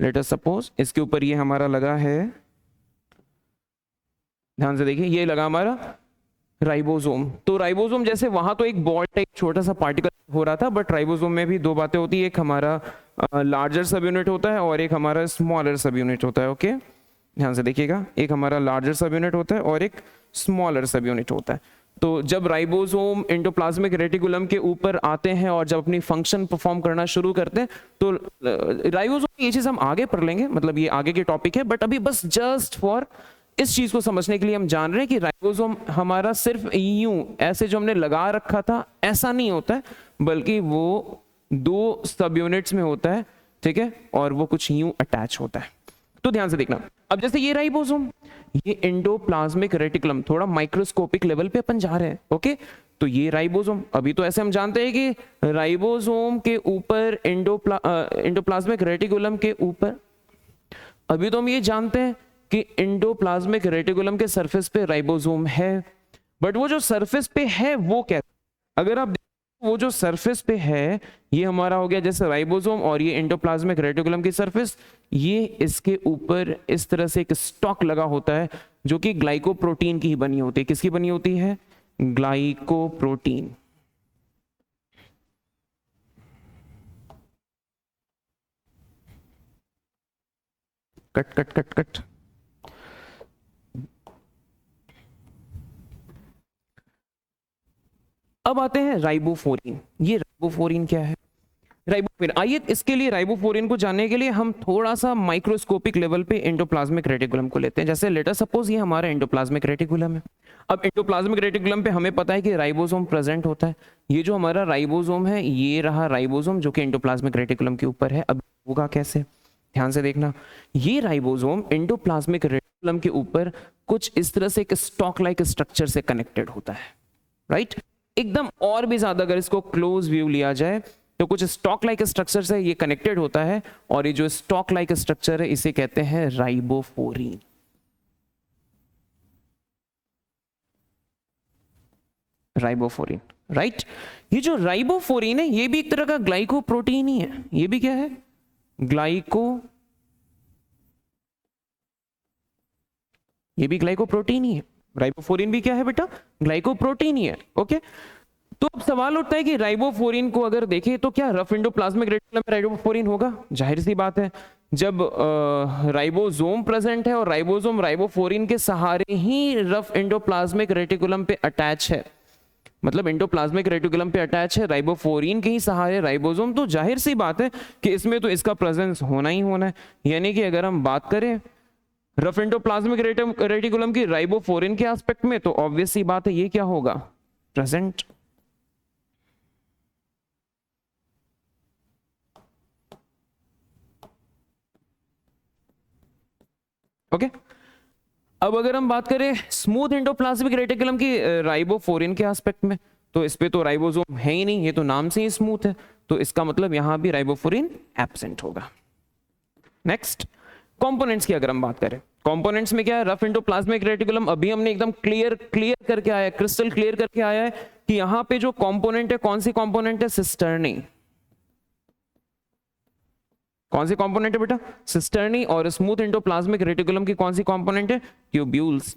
लेट अस सपोज इसके ऊपर ये हमारा लगा है, ध्यान से देखिए, ये लगा हमारा राइबोसोम। तो राइबोसोम जैसे वहां तो एक बॉल टाइप छोटा सा पार्टिकल हो रहा था, बट राइबोसोम में भी दो बातें होती है, एक हमारा लार्जर सब यूनिट होता है और एक हमारा स्मॉलर सब यूनिट होता है। ओके, ध्यान से देखिएगा, एक हमारा लार्जर सब यूनिट होता है और एक स्मॉलर सब यूनिट होता है। तो जब राइबोसोम एंडोप्लाज्मिक रेटिकुलम के ऊपर आते हैं और जब अपनी फंक्शन परफॉर्म करना शुरू करते हैं, तो राइबोसोम, ये चीज हम आगे पढ़ लेंगे, मतलब ये आगे के टॉपिक है, बट अभी बस जस्ट फॉर इस चीज को समझने के लिए हम जान रहे हैं कि राइबोसोम हमारा सिर्फ यूं ऐसे जो हमने लगा रखा था ऐसा नहीं होता है, बल्कि वो दो सब यूनिट्स में होता है, ठीक है, और वो कुछ यूं अटैच होता है। तो ध्यान से देखना, अब जैसे ये राइबोसोम, ये एंडोप्लाज्मिक रेटिकुलम, थोड़ा माइक्रोस्कोपिक लेवल पे अपन जा रहे हैं। ओके, तो ये राइबोसोम, अभी तो ऐसे हम जानते हैं कि राइबोसोम के ऊपर एंडोप्लाज्मिक रेटिकुलम के ऊपर, अभी तो हम ये जानते हैं कि एंडोप्लाज्मिक रेटिकुलम के सरफेस पे राइबोसोम है, बट वो जो सरफेस पे है वो क्या, अगर आप वो जो सरफेस पे है, ये हमारा हो गया जैसे राइबोसोम और ये एंडोप्लाज्मिक रेटिकुलम की सरफेस, ये इसके ऊपर इस तरह से एक स्टॉक लगा होता है जो कि ग्लाइकोप्रोटीन की ही बनी होती है। किसकी बनी होती है? Glycoprotein. Cut cut cut cut. अब आते हैं राइबोफोरिन। ये राइबोफोरिन क्या है? राइबोफोरिन, आइए इसके लिए राइबोफोरिन को जानने के लिए हम थोड़ा सा माइक्रोस्कोपिक लेवल पे एंडोप्लाज्मिक रेटिकुलम को लेते हैं। जैसे लेटर सपोज ये हमारा एंडोप्लाज्मिक रेटिकुलम है। अब एंडोप्लाज्मिक रेटिकुलम पे हमें पता है कि राइबोसोम प्रेजेंट होता है। ये जो हमारा राइबोसोम है, ये रहा राइबोसोम जो कि एंडोप्लाज्मिक रेटिकुलम के ऊपर है। अब होगा कैसे, ध्यान से देखना, ये राइबोसोम एंडोप्लाज्मिक रेटिकुलम के ऊपर कुछ इस तरह से एक स्टॉक लाइक स्ट्रक्चर से कनेक्टेड होता है, राइट? एकदम और भी ज्यादा अगर इसको क्लोज व्यू लिया जाए तो कुछ स्टॉक लाइक स्ट्रक्चर से ये कनेक्टेड होता है, और ये जो स्टॉक लाइक स्ट्रक्चर है इसे कहते हैं राइबोफोरिन। Ribophorin, right? ये जो राइबोफोरिन है ये भी एक तरह का ग्लाइकोप्रोटीन ही है। ये भी क्या है? ये भी ग्लाइकोप्रोटीन ही है। राइबोफोरिन भी क्या है बेटा? ग्लाइकोप्रोटीन ही है। ओके, तो अब सवाल उठता है कि राइबोफोरिन को अगर देखें तो क्या रफ एंडोप्लाज्मिक रेटिकुलम में राइबोफोरिन होगा? जाहिर सी बात है, जब राइबोसोम प्रेजेंट है और राइबोसोम राइबोफोरिन के सहारे ही रफ एंडोप्लाज्मिक रेटिकुलम पे अटैच है, मतलब एंडोप्लाज्मिक रेटिकुलम पे अटैच है राइबोफोरिन के ही सहारे राइबोसोम, तो जाहिर सी बात है कि इसमें तो इसका प्रेजेंस होना ही होना है। यानी कि अगर हम बात करें रफ एंडोप्लाज्मिक रेटिकुलम की राइबोफोरिन के एस्पेक्ट में, तो ऑब्वियस सी बात है ये क्या होगा? प्रेजेंट। ओके, अब अगर हम बात करें स्मूथ एंडोप्लाज्मिक रेटिकुलम की राइबोफोरिन के एस्पेक्ट में, तो इस पे तो राइबोसोम है ही नहीं, ये तो नाम से ही स्मूथ है, तो इसका मतलब यहां भी राइबोफोरिन एब्सेंट होगा। नेक्स्ट, कंपोनेंट्स की अगर हम बात करें, कंपोनेंट्स में क्या है? रफ एंडोप्लाज्मिक रेटिकुलम, अभी हमने एकदम क्लियर करके आया है, क्रिस्टल क्लियर करके आया है कि यहां पे जो कंपोनेंट है, कौन सी कंपोनेंट है? सिस्टर्नी। कौन सी कंपोनेंट है बेटा? सिस्टर्नी। और स्मूथ एंडोप्लाज्मिक रेटिकुलम की कौन सी कंपोनेंट है? ट्यूब्यूल्स।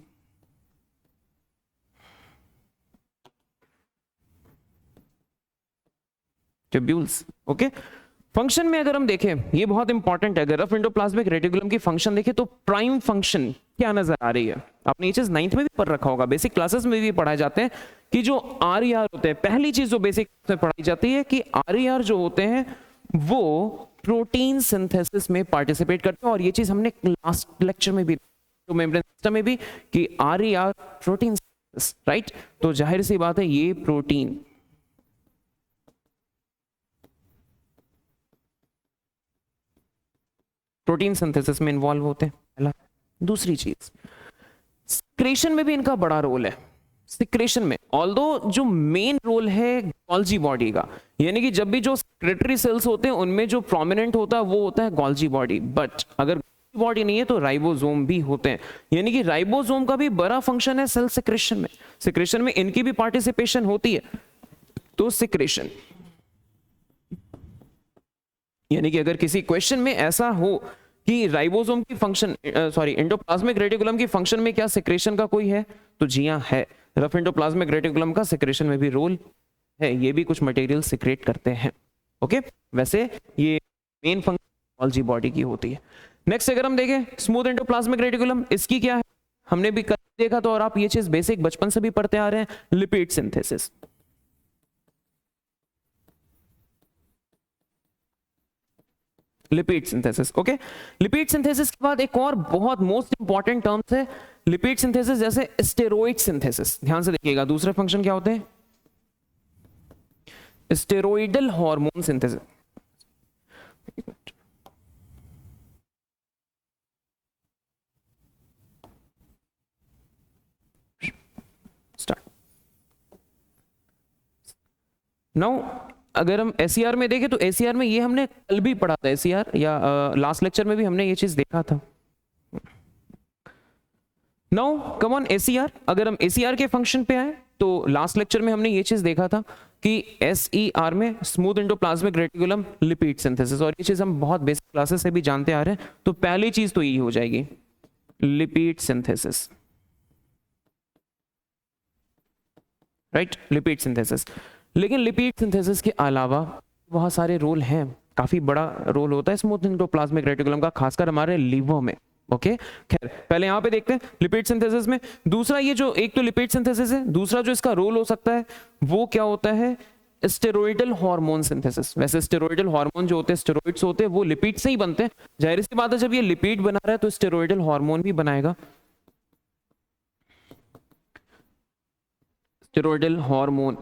ट्यूब्यूल्स। ओके, फंक्शन में अगर हम देखें, ये बहुत इंपॉर्टेंट है, अगर रफ एंडोप्लाज्मिक रेटिकुलम की फंक्शन देखें तो प्राइम फंक्शन क्या नजर आ रही है? आपने ये चीज 9th में भी पढ़ रखा होगा, बेसिक क्लासेस में भी पढ़ाए जाते हैं कि जो RER होते हैं, पहली चीज जो बेसिक में पढ़ाई जाती है कि RER जो होते हैं वो प्रोटीन सिंथेसिस में पार्टिसिपेट करते हैं, और ये चीज हमने लास्ट लेक्चर में भी, तो मेम्ब्रेन सिस्टम में भी, कि RER प्रोटीन सिंथेसिस, राइट? तो जाहिर सी बात है ये प्रोटीन सिंथेसिस में इन्वॉल्व होते हैं, पहला। दूसरी चीज, सिक्रेशन में भी इनका बड़ा रोल है। सिक्रेशन में, ऑल्दो जो मेन रोल है गोल्जी बॉडी का, यानी कि जब भी जो सेक्रेटरी सेल्स होते हैं उनमें जो प्रोमिनेंट होता है वो होता है गोल्जी बॉडी, बट अगर बॉडी नहीं है तो राइबोसोम भी होते हैं, यानी कि राइबोसोम का भी बड़ा फंक्शन है सेल सिक्रेशन में, सिक्रेशन में इनकी भी पार्टिसिपेशन होती है। तो सिक्रेशन, यानी कि अगर किसी क्वेश्चन में ऐसा हो कि राइबोसोम की फंक्शन एंडोप्लाज्मिक रेटिकुलम की फंक्शन में क्या सिक्रेशन का कोई है, तो जी हाँ है, रफ एंडोप्लाज्मिक रेटिकुलम का सिक्रेशन में भी रोल है, ये भी कुछ मटेरियल सिक्रेट करते हैं। ओके, वैसे ये मेन फंक्शन गोल्जी बॉडी की होती है। नेक्स्ट अगर हम देखें स्मूथ एंडोप्लाज्मिक रेटिकुलम, इसकी क्या है, हमने भी कल देखा था और आप ये चीज बेसिक बचपन से भी पढ़ते आ रहे हैं, lipid synthesis. Lipid synthesis, okay. Lipid synthesis के बाद एक और बहुत मोस्ट इंपॉर्टेंट टर्म्स है लिपिड सिंथेसिस, जैसे स्टेरॉइड सिंथेसिस। ध्यान से देखिएगा, दूसरे फंक्शन क्या होते हैं, steroidal hormone synthesis. Start now, अगर हम एसीआर में देखें तो एसीआर में ये हमने कल भी पढ़ा था, एसीआर या लास्ट लेक्चर में भी हमने ये चीज देखा था। नाउ कम ऑन एसीआर, अगर हम एसीआर के फंक्शन पे आए तो लास्ट लेक्चर में हमने ये चीज देखा था कि एसईआर में smooth endoplasmic reticulum lipid synthesis, और ये चीज हम बहुत बेसिक क्लासेस से भी जानते आ रहे हैं, तो पहली चीज तो यही हो जाएगी lipid synthesis, right, lipid synthesis. लेकिन लिपिड सिंथेसिस के अलावा बहुत सारे रोल हैं, काफी बड़ा रोल होता है स्मूथ एंडोप्लाज्मिक रेटिकुलम का, खासकर हमारे लीवर में। ओके, खैर पहले यहां पे देखते हैं लिपिड सिंथेसिस में। दूसरा, ये जो एक तो लिपिड सिंथेसिस है, दूसरा जो इसका रोल हो सकता है वो क्या होता है, स्टेरॉइडल हार्मोन सिंथेसिस। वैसे स्टेरॉइडल हार्मोन जो होते हैं, स्टेरॉइड्स होते हैं, वो लिपिड से ही बनते हैं, जाहिर सी बात है जब ये लिपिड बना रहा है तो स्टेरॉइडल हार्मोन भी बनाएगा। Steroidal hormone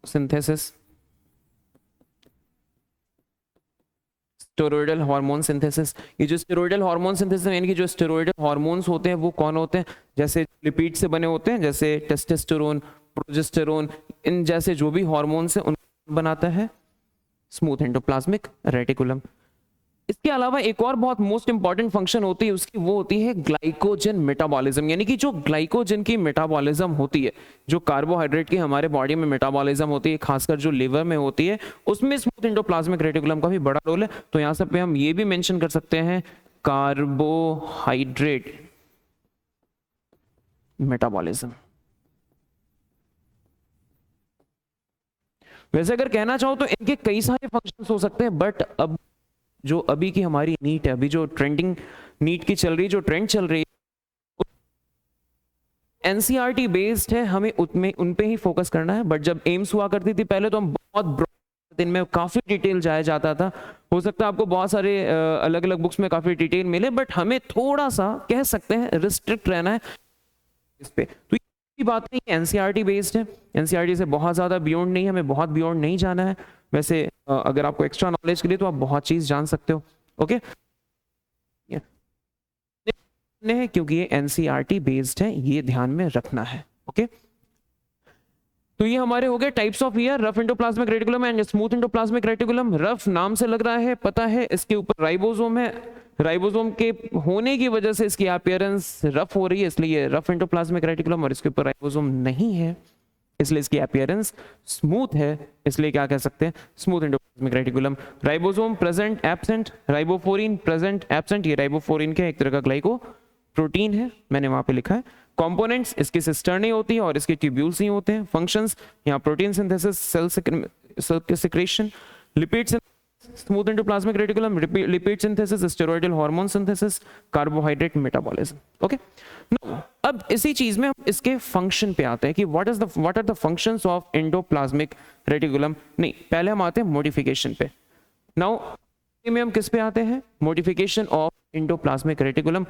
synthesis, steroidal hormone synthesis. ये जो स्टेरॉइडल हार्मोन सिंथेसिस यानी कि जो स्टेरॉइडल हार्मोन्स होते हैं वो कौन होते हैं, जैसे लिपिड से बने होते हैं, जैसे टेस्टोस्टेरोन, प्रोजेस्टेरोन, इन जैसे जो भी हार्मोन्स हैं उनको बनाता है स्मूथ एंडोप्लाज्मिक रेटिकुलम। इसके अलावा एक और बहुत मोस्ट इंपॉर्टेंट फंक्शन होती है उसकी, वो होती है ग्लाइकोजन मेटाबॉलिज्म, यानी कि जो ग्लाइकोजन की मेटाबॉलिज्म होती है, जो कार्बोहाइड्रेट की हमारे बॉडी में मेटाबॉलिज्म होती है, खासकर जो लिवर में होती है, उसमें स्मूथ एंडोप्लाज्मिक रेटिकुलम का भी बड़ा रोल है। तो यहां पे हम ये भी मेंशन कर सकते हैं कार्बोहाइड्रेट मेटाबॉलिज्म। वैसे अगर कहना चाहो तो इनके कई सारे फंक्शंस हो सकते हैं, बट अब जो अभी की हमारी नीट है, अभी जो ट्रेंडिंग नीट की चल रही है, जो ट्रेंड चल रही है, एनसीईआरटी बेस्ड है, हमें उन पे ही फोकस करना है। बट जब एम्स हुआ करती थी पहले तो हम बहुत ब्रॉड, इनमें काफी डिटेल जाया जाता था। हो सकता है आपको बहुत सारे अलग अलग बुक्स में काफी डिटेल मिले, बट हमें थोड़ा सा कह सकते हैं रिस्ट्रिक्ट रहना है इस पे। तो ये बात नहीं, एनसीईआरटी बेस्ड है, एनसीईआरटी से बहुत ज्यादा बियॉन्ड नहीं, हमें बहुत बियॉन्ड नहीं जाना है। वैसे अगर आपको एक्स्ट्रा नॉलेज के लिए तो आप बहुत चीज जान सकते हो। ओके, क्योंकि ये एनसीईआरटी बेस्ड है, ये ध्यान में रखना है। ओके, तो ये हमारे हो गए types of year, rough endoplasmic reticulum and smooth endoplasmic reticulum. Rough नाम से लग रहा है, पता है इसके ऊपर राइबोसोम है, राइबोसोम के होने की वजह से इसकी अपीयरेंस रफ हो रही है, इसलिए रफ एंडोप्लाज्मिक रेटिकुलम, और इसके ऊपर राइबोसोम नहीं है इसलिए इसकी अपीयरेंस स्मूथ है, इसलिए क्या कह सकते हैं, smooth endoplasmic reticulum. Ribosome present absent, ribophorin present absent, ये राइबोफोरिन के एक तरह का ग्लाइको प्रोटीन है, मैंने वहां पे लिखा है। कंपोनेंट्स, इसकी सिस्टर्नी होती है और इसके ट्यूब्यूल्स ही होते हैं। फंक्शंस, यहाँ protein synthesis, cell secretion, lipid, smooth endoplasmic reticulum, lipid synthesis, steroidal hormone synthesis, carbohydrate metabolism. Okay, अब इसी चीज में हम इसके फंक्शन पे आते हैं कि what are the functions of endoplasmic reticulum. नहीं, पहले हम आते हैं मॉडिफिकेशन पे। नाउ में हम किस पे आते हैं, मॉडिफिकेशन ऑफ एंडोप्लाज्मिक रेटिकुलम।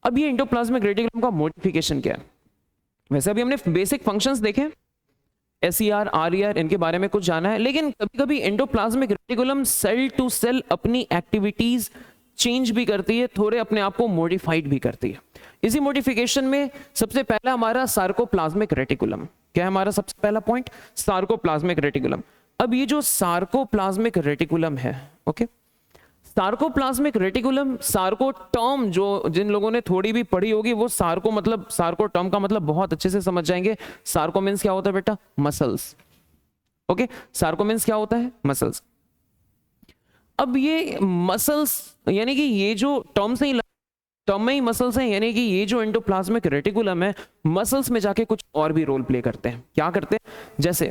अब ये एंडोप्लाज्मिक रेटिकुलम का मॉडिफिकेशन क्या है, वैसे अभी हमने बेसिक फंक्शंस देखे, एसईआर, आरईआर, इनके बारे में कुछ जाना है, लेकिन कभी कभी endoplasmic reticulum cell to cell अपनी एक्टिविटीज चेंज भी करती है, थोड़े अपने आप को मॉडिफाइड भी करती है। इसी मॉडिफिकेशन में सबसे पहला हमारा सार्कोप्लाज्मिक रेटिकुलम, क्या है हमारा सबसे पहला पॉइंट, सार्कोप्लाज्मिक रेटिकुलम। अब ये जो सार्कोप्लाज्मिक रेटिकुलम है, okay, sarcoplasmic reticulum, Sarco term जो जिन लोगों ने थोड़ी भी पढ़ी होगी वो सार्को मतलब, सार्को टर्म का मतलब बहुत अच्छे से समझ जाएंगे। सार्को मींस क्या होता है बेटा, मसल्स, ओके, सार्को मींस क्या होता है, मसल्स। अब ये मसल्स यानी कि ये जो टर्म से ही टर्म में ही मसल्स हैं, यानी कि ये जो एंडोप्लाज्मिक रेटिकुलम है मसल्स में जाके कुछ और भी रोल प्ले करते हैं। क्या करते हैं, जैसे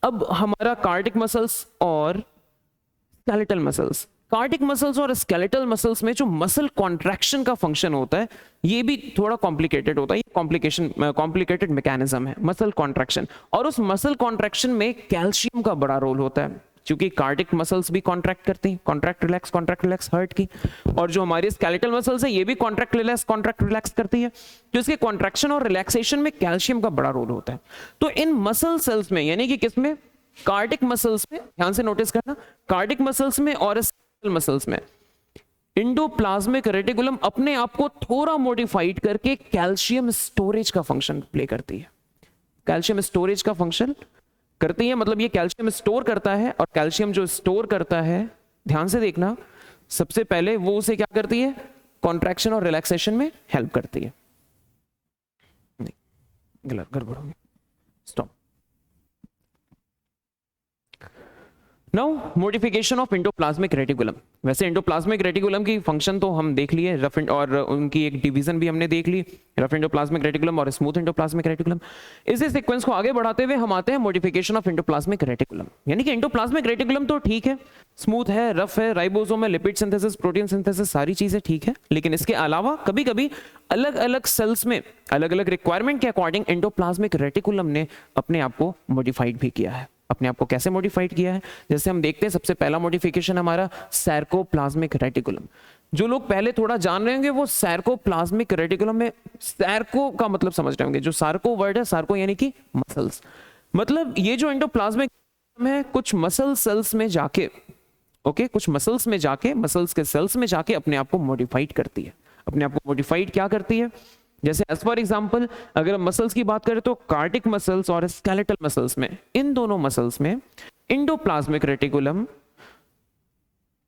अब हमारा कार्डिक मसल्स और स्केलेटल मसल्स, कार्डिक मसल्स और स्केलेटल मसल्स में जो मसल कॉन्ट्रैक्शन का फंक्शन होता है ये भी थोड़ा कॉम्प्लिकेटेड होता है, ये कॉम्प्लिकेटेड मैकेनिज्म है मसल कॉन्ट्रैक्शन। और उस मसल कॉन्ट्रैक्शन में कैल्शियम का बड़ा रोल होता है, क्योंकि कार्डिक मसल्स भी कॉन्ट्रैक्ट करती हैं, कॉन्ट्रैक्ट रिलैक्स हार्ट की, और जो हमारी स्केलेटल मसल्स है ये भी कॉन्ट्रैक्ट रिलैक्स करती है। तो इसके कॉन्ट्रैक्शन और रिलैक्सेशन में कैल्शियम का बड़ा रोल होता है। तो इन मसल सेल्स में, यानी कि किसमें, कार्डिक मसल्स में, ध्यान से नोटिस करना, कार्डिक मसल्स में और स्केलेटल मसल्स में एंडोप्लाज्मिक रेटिकुलम अपने आप को थोड़ा मॉडिफाइड करके कैल्शियम स्टोरेज का फंक्शन प्ले करती है, कैल्शियम स्टोरेज का फंक्शन करती है। मतलब ये कैल्शियम स्टोर करता है, और कैल्शियम जो स्टोर करता है, ध्यान से देखना, सबसे पहले वो उसे क्या करती है, कॉन्ट्रैक्शन और रिलैक्सेशन में हेल्प करती है। नहीं गड़बड़ होगी, stop. Now modification of endoplasmic reticulum. वैसे एंडोप्लाज्मिक रेटिकुलम की फंक्शन तो हम देख लिए, रफ और उनकी एक डिवीजन भी हमने देख ली, रफ एंडोप्लाज्मिक रेटिकुलम और स्मूथ एंडोप्लाज्मिक रेटिकुलम। इसी सीक्वेंस को आगे बढ़ाते हुए हम आते हैं मॉडिफिकेशन ऑफ एंडोप्लाज्मिक रेटिकुलम। यानी कि एंडोप्लाज्मिक रेटिकुलम तो ठीक है, स्मूथ है, रफ है, राइबोसोम है, लिपिड सिंथेसिस, प्रोटीन सिंथेसिस, सारी चीजें ठीक है, लेकिन इसके अलावा कभी कभी अलग अलग सेल्स में अलग अलग रिक्वायरमेंट के अकॉर्डिंग एंडोप्लाज्मिक रेटिकुलम ने अपने आप को मॉडिफाइड भी किया है। अपने आप को कैसे मॉडिफाइड किया है, जैसे हम देखते हैं, सबसे पहला मॉडिफिकेशन हमारा सार्कोप्लाज्मिक रेटिकुलम। जो लोग पहले थोड़ा जान रहे होंगे वो सार्कोप्लाज्मिक रेटिकुलम में, सार्को का मतलब समझ रहे होंगे, जो सार्को वर्ड है, सार्को यानी कि मसल्स, मतलब ये जो एंडोप्लाज्मिक है कुछ मसल सेल्स में जाके, ओके, कुछ मसल्स में जाके, मसल्स के सेल्स में जाके अपने आप को मॉडिफाइड करती है। अपने आप को मॉडिफाइड क्या करती है, जैसे एज फॉर एग्जांपल अगर हम मसल्स की बात करें तो कार्डिक मसल्स और स्केलेटल मसल्स में, इन दोनों मसल्स में एंडोप्लाज्मिक रेटिकुलम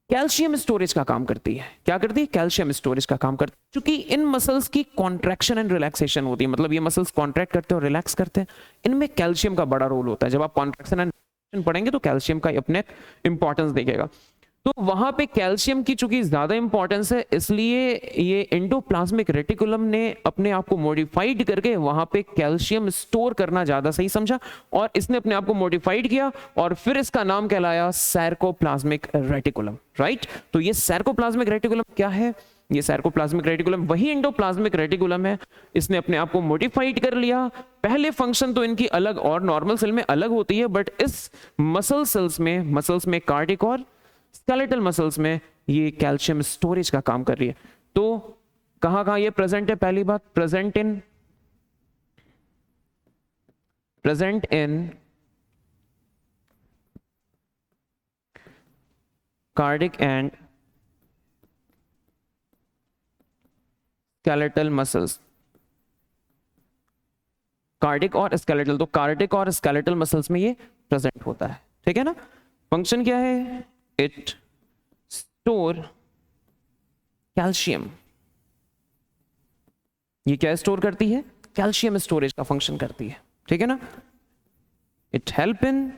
कैल्शियम स्टोरेज का काम करती है। क्या करती है, कैल्शियम स्टोरेज का काम करती है। क्योंकि इन मसल्स की कॉन्ट्रैक्शन एंड रिलैक्सेशन होती है, मतलब ये मसल्स कॉन्ट्रैक्ट करते हैं और रिलैक्स करते हैं, इनमें कैल्शियम का बड़ा रोल होता है। जब आप कॉन्ट्रैक्शन एंड रिलैक्सेशन पढ़ेंगे तो कैल्शियम का अपने इंपॉर्टेंस देखेगा। तो वहां पे कैल्शियम की चूंकि ज्यादा इंपॉर्टेंस है, इसलिए ये एंडोप्लाज्मिक रेटिकुलम ने अपने आप को मॉडिफाइड करके वहां पे कैल्शियम स्टोर करना ज्यादा सही समझा, और इसने अपने आप को मॉडिफाइड किया और फिर इसका नाम कहलाया सार्कोप्लाज्मिक रेटिकुलम, राइट। तो ये सार्कोप्लाज्मिक रेटिकुलम क्या है, ये सार्कोप्लाज्मिक रेटिकुलम वही एंडोप्लाज्मिक रेटिकुलम है, इसने अपने आप को मॉडिफाइड कर लिया। पहले फंक्शन तो इनकी अलग और नॉर्मल सेल में अलग होती है, बट इस मसल सेल्स में, मसल्स में कार्डिक और स्केलेटल मसल्स में ये कैल्शियम स्टोरेज का काम कर रही है। तो कहां कहां ये प्रेजेंट है, पहली बात present in cardiac and skeletal muscles, cardiac और स्केलेटल, तो कार्डिक और स्केलेटल मसल्स में ये प्रेजेंट होता है, ठीक है ना। फंक्शन क्या है, इट स्टोर कैल्शियम, ये क्या स्टोर करती है, कैल्शियम स्टोरेज का फंक्शन करती है, ठीक है ना। It help in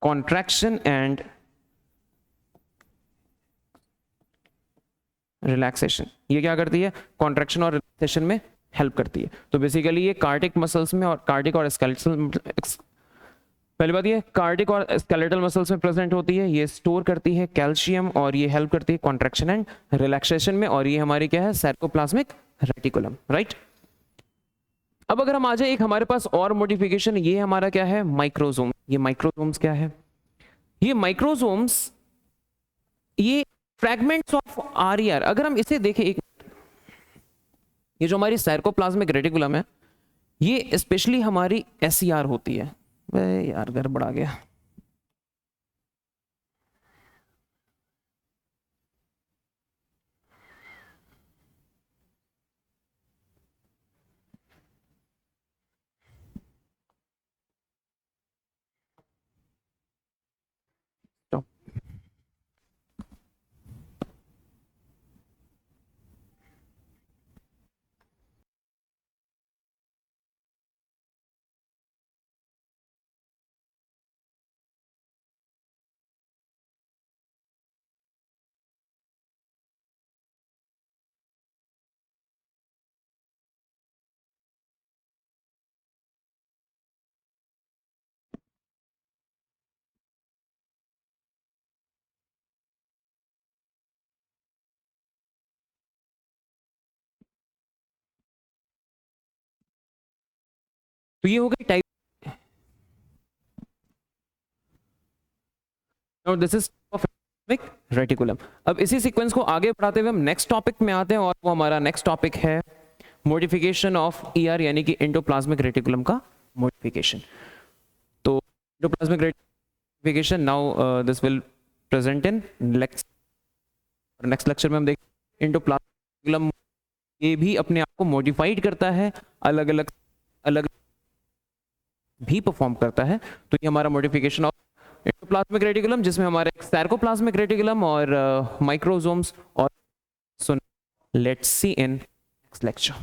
contraction and relaxation, ये क्या करती है, कॉन्ट्रैक्शन और रिलैक्सेशन में हेल्प करती है। तो बेसिकली ये कार्डिक मसल्स में और कार्डिक और स्केलेटल, पहली बात ये कार्डिक और स्केलेटल मसल्स में प्रेजेंट होती है, ये स्टोर करती है कैल्शियम और ये हेल्प करती है कॉन्ट्रैक्शन एंड रिलैक्सेशन में, और ये हमारी क्या है, सार्कोप्लाज्मिक रेटिकुलम, राइट। अब अगर हम आ जाए एक हमारे पास और मॉडिफिकेशन, ये हमारा क्या है, माइक्रोसोम। ये माइक्रोसोम्स क्या है, ये माइक्रोसोम्स ये फ्रैगमेंट्स ऑफ आरईआर। अगर हम इसे देखें, एक ये जो हमारी सार्कोप्लाज्मिक रेटिकुलम है ये स्पेशली हमारी एसईआर होती है, यार गड़बड़ा गया, तो ये हो गई type. Now this is of reticulum. अब इसी सीक्वेंस को आगे बढ़ाते हुए हम नेक्स्ट टॉपिक में आते हैं, और वो हमारा नेक्स्ट टॉपिक है मॉडिफिकेशन ऑफ ईआर, यानी कि एंडोप्लाज्मिक रेटिकुलम का मॉडिफिकेशन। तो endoplasmic ratification, now this will present in next lecture में हम देखेंगे एंडोप्लाज्मिक रेटिकुलम ये भी अपने आप को मॉडिफाइड करता है, अलग अलग भी परफॉर्म करता है। तो ये हमारा मॉडिफिकेशन ऑफ एंडोप्लाज्मिक रेटिकुलम, जिसमें हमारे सार्कोप्लाज्मिक रेटिकुलम और माइक्रोसोम्स और let's see in next lecture.